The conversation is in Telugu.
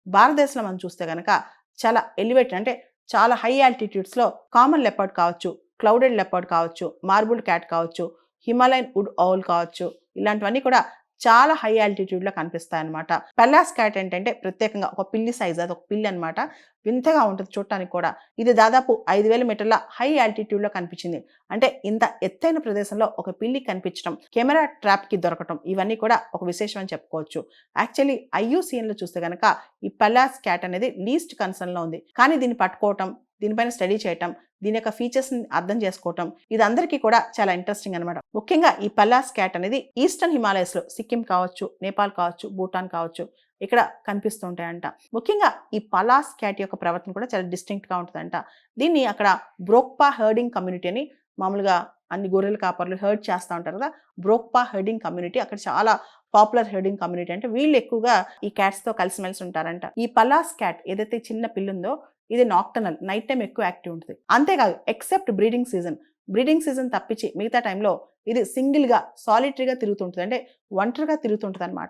భారతదేశంలో మనం చూస్తే గనక చాలా ఎలివేటెడ్ అంటే చాలా హై ఆల్టిట్యూడ్స్‌లో కామన్ లెపర్డ్ కావచ్చు, క్లౌడెడ్ లెపర్డ్ కావచ్చు, మార్బుల్డ్ క్యాట్ కావచ్చు, హిమాలయన్ వుడ్ ఔల్ కావచ్చు, ఇలాంటివన్నీ కూడా చాలా హై ఆల్టిట్యూడ్‌లో కనిపిస్తాయన్నమాట. పెల్లాస్ క్యాట్ ఏంటంటే ప్రత్యేకంగా ఒక పిల్లి సైజ్, అదొక పిల్లి అనమాట. వింతగా ఉంటుంది చూడటానికి కూడా. ఇది దాదాపు 5000 మీటర్ల హై ఆల్టిట్యూడ్‌లో కనిపించింది. అంటే ఇంత ఎత్తైన ప్రదేశంలో ఒక పిల్లి కనిపించడం, కెమెరా ట్రాప్‌కి దొరకటం ఇవన్నీ కూడా ఒక విశేషం అని చెప్పుకోవచ్చు. యాక్చువల్లీ ఐయూసీఎన్‌లో చూస్తే గనక ఈ పెల్లాస్ క్యాట్ అనేది లీస్ట్ కన్సర్న్‌లో ఉంది. కానీ దీన్ని పట్టుకోవటం, దీనిపైన స్టడీ చేయటం, దీని యొక్క ఫీచర్స్‌ని అర్థం చేసుకోవటం ఇది అందరికీ కూడా చాలా ఇంట్రెస్టింగ్ అనమాట. ముఖ్యంగా ఈ పల్లాస్ క్యాట్ అనేది ఈస్టర్న్ హిమాలయస్‌లో సిక్కిం కావచ్చు, నేపాల్ కావచ్చు, భూటాన్ కావచ్చు ఇక్కడ కనిపిస్తూ ఉంటాయంట. ముఖ్యంగా ఈ పలాస్ క్యాట్ యొక్క ప్రవర్తన కూడా చాలా డిస్టింక్ట్‌గా ఉంటుందంట. దీన్ని అక్కడ బ్రోక్పా హెర్డింగ్ కమ్యూనిటీ అని మామూలుగా అన్ని గొర్రెల కాపర్లు హెర్డ్ చేస్తూ ఉంటారు కదా! బ్రోక్పా హెర్డింగ్ కమ్యూనిటీ అక్కడ చాలా పాపులర్ హెర్డింగ్ కమ్యూనిటీ అంటే వీళ్ళు ఎక్కువగా ఈ క్యాట్స్‌తో కలిసిమెలిసి ఉంటారంట. ఈ పలాస్ క్యాట్ ఏదైతే చిన్న పిల్లుందో ఇది నాక్టర్నల్, నైట్ టైం ఎక్కువ యాక్టివ్ ఉంటుంది. అంతేకాదు ఎక్సెప్ట్ బ్రీడింగ్ సీజన్ తప్పించి మిగతా టైంలో ఇది సింగిల్‌గా సాలిటరీగా తిరుగుతుంటుంది. అంటే ఒంటరిగా తిరుగుతుంటదనమాట.